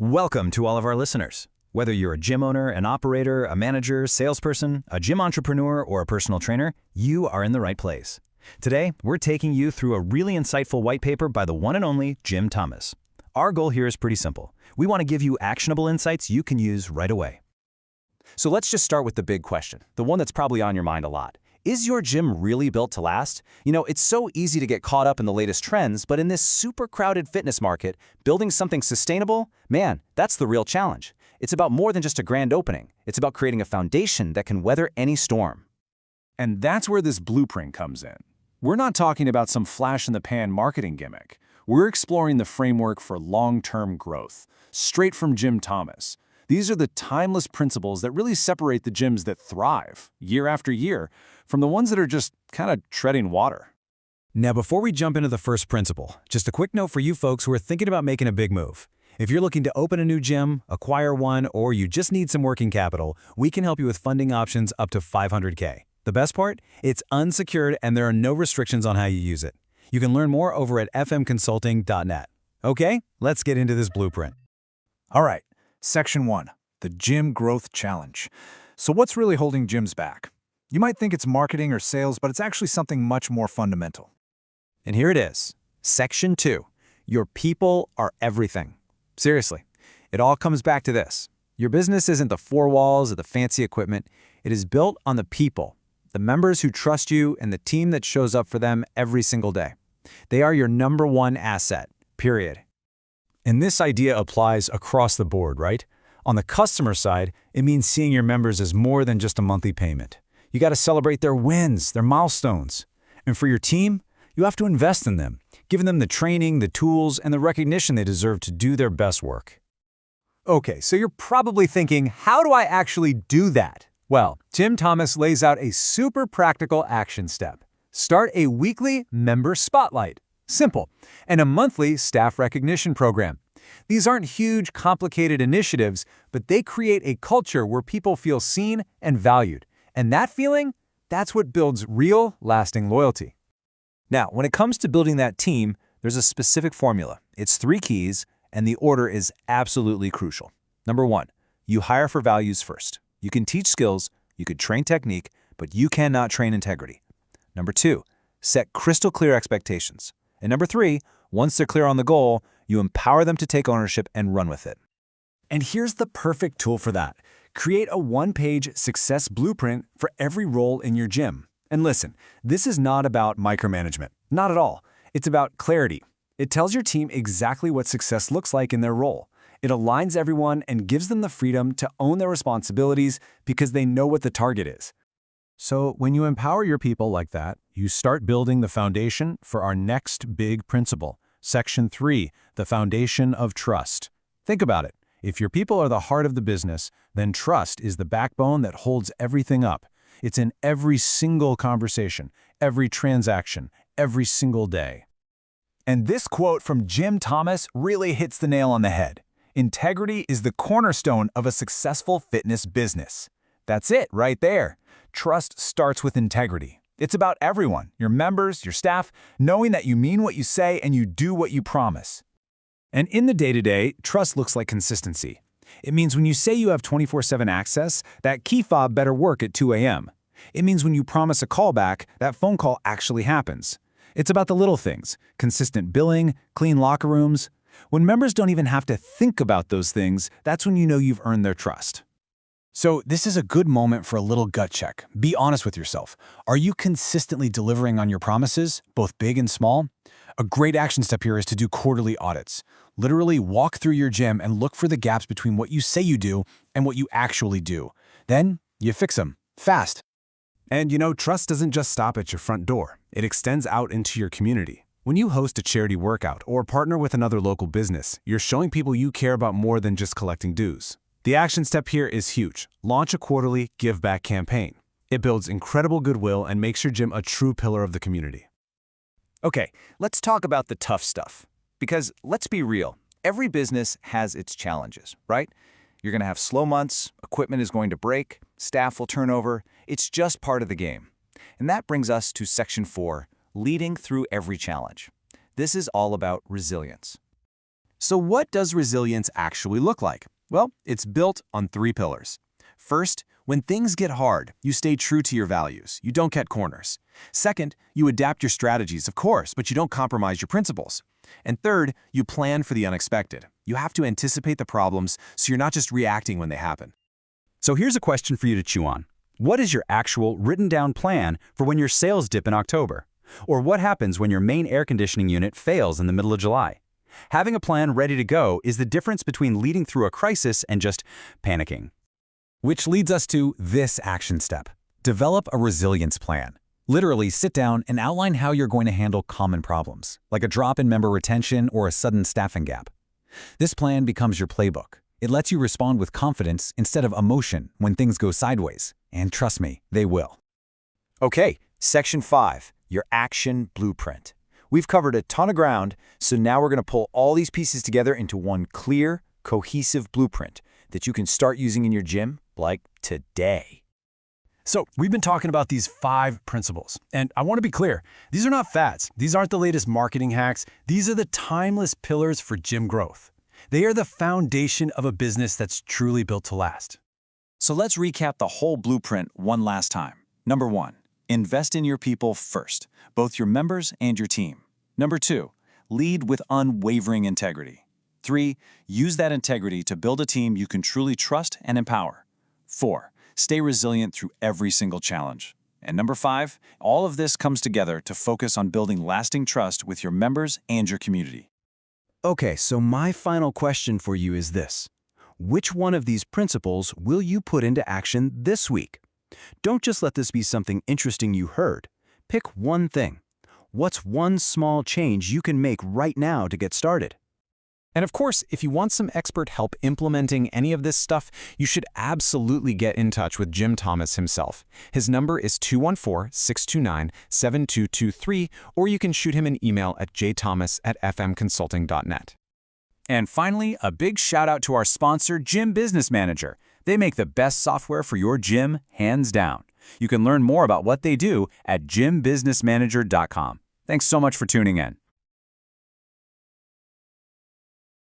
Welcome to all of our listeners. Whether you're a gym owner, an operator, a manager, salesperson, a gym entrepreneur, or a personal trainer, you are in the right place. Today, we're taking you through a really insightful white paper by the one and only Thomas. Our goal here is pretty simple. We want to give you actionable insights you can use right away. So let's just start with the big question, the one that's probably on your mind a lot. Is your gym really built to last? It's so easy to get caught up in the latest trends, but in this super crowded fitness market, building something sustainable, man, that's the real challenge. It's about more than just a grand opening. It's about creating a foundation that can weather any storm. And that's where this blueprint comes in. We're not talking about some flash-in-the-pan marketing gimmick. We're exploring the framework for long-term growth, straight from Thomas. These are the timeless principles that really separate the gyms that thrive, year after year, from the ones that are just kind of treading water. Now, before we jump into the first principle, just a quick note for you folks who are thinking about making a big move. If you're looking to open a new gym, acquire one, or you just need some working capital, we can help you with funding options up to $500K. The best part? It's unsecured and there are no restrictions on how you use it. You can learn more over at fmconsulting.net. Okay, let's get into this blueprint. All right, Section 1, the Gym Growth Challenge. So what's really holding gyms back? You might think it's marketing or sales, but it's actually something much more fundamental. And here it is, Section 2, your people are everything. Seriously, it all comes back to this. Your business isn't the four walls or the fancy equipment. It is built on the people, the members who trust you and the team that shows up for them every single day. They are your number one asset, period. And this idea applies across the board, right? On the customer side, it means seeing your members as more than just a monthly payment. You got to celebrate their wins, their milestones. And for your team, you have to invest in them, giving them the training, the tools, and the recognition they deserve to do their best work. Okay, so you're probably thinking, how do I actually do that? Well, Thomas lays out a super practical action step. Start a weekly member spotlight. Simple. And a monthly staff recognition program. These aren't huge, complicated initiatives, but they create a culture where people feel seen and valued. And that feeling, that's what builds real, lasting loyalty. Now, when it comes to building that team, there's a specific formula. It's 3 keys, and the order is absolutely crucial. Number 1, you hire for values first. You can teach skills, you could train technique, but you cannot train integrity. Number 2, set crystal clear expectations. And number 3, once they're clear on the goal, you empower them to take ownership and run with it. And here's the perfect tool for that. Create a one-page success blueprint for every role in your gym. And listen, this is not about micromanagement. Not at all. It's about clarity. It tells your team exactly what success looks like in their role. It aligns everyone and gives them the freedom to own their responsibilities because they know what the target is. So when you empower your people like that, you start building the foundation for our next big principle. Section 3, the foundation of trust. Think about it. If your people are the heart of the business, then trust is the backbone that holds everything up. It's in every single conversation, every transaction, every single day. And this quote from Thomas really hits the nail on the head. Integrity is the cornerstone of a successful fitness business. That's it right there. Trust starts with integrity. It's about everyone, your members, your staff, knowing that you mean what you say and you do what you promise. And in the day-to-day, trust looks like consistency. It means when you say you have 24/7 access, that key fob better work at 2 a.m. It means when you promise a callback, that phone call actually happens. It's about the little things, consistent billing, clean locker rooms. When members don't even have to think about those things, that's when you know you've earned their trust. So this is a good moment for a little gut check. Be honest with yourself. Are you consistently delivering on your promises, both big and small? A great action step here is to do quarterly audits. Literally walk through your gym and look for the gaps between what you say you do and what you actually do. Then you fix them, fast. And trust doesn't just stop at your front door. It extends out into your community. When you host a charity workout or partner with another local business, you're showing people you care about more than just collecting dues. The action step here is huge. Launch a quarterly give back campaign. It builds incredible goodwill and makes your gym a true pillar of the community. Okay, let's talk about the tough stuff. Because let's be real, every business has its challenges, right? You're going to have slow months, equipment is going to break, staff will turn over. It's just part of the game. And that brings us to Section 4, leading through every challenge. This is all about resilience. So what does resilience actually look like? Well, it's built on 3 pillars. First, when things get hard, you stay true to your values. You don't cut corners. Second, you adapt your strategies, of course, but you don't compromise your principles. And third, you plan for the unexpected. You have to anticipate the problems so you're not just reacting when they happen. So here's a question for you to chew on. What is your actual written-down plan for when your sales dip in October? Or what happens when your main air conditioning unit fails in the middle of July? Having a plan ready to go is the difference between leading through a crisis and just panicking. Which leads us to this action step. Develop a resilience plan. Literally sit down and outline how you're going to handle common problems, like a drop in member retention or a sudden staffing gap. This plan becomes your playbook. It lets you respond with confidence instead of emotion when things go sideways. And trust me, they will. Okay, Section 5, your action blueprint. We've covered a ton of ground, so now we're going to pull all these pieces together into one clear, cohesive blueprint that you can start using in your gym like today. So we've been talking about these 5 principles, and I want to be clear, these are not fads. These aren't the latest marketing hacks. These are the timeless pillars for gym growth. They are the foundation of a business that's truly built to last. So let's recap the whole blueprint one last time. Number 1, invest in your people first, both your members and your team. Number 2, lead with unwavering integrity. 3, use that integrity to build a team you can truly trust and empower. 4, stay resilient through every single challenge. And number 5, all of this comes together to focus on building lasting trust with your members and your community. Okay, so my final question for you is this. Which one of these principles will you put into action this week? Don't just let this be something interesting you heard. Pick one thing. What's one small change you can make right now to get started? And of course, if you want some expert help implementing any of this stuff, you should absolutely get in touch with Jim Thomas himself. His number is 214-629-7223, or you can shoot him an email at jthomas@fmconsulting.net. And finally, a big shout out to our sponsor, Gym Business Manager. They make the best software for your gym, hands down. You can learn more about what they do at gymbusinessmanager.com. Thanks so much for tuning in.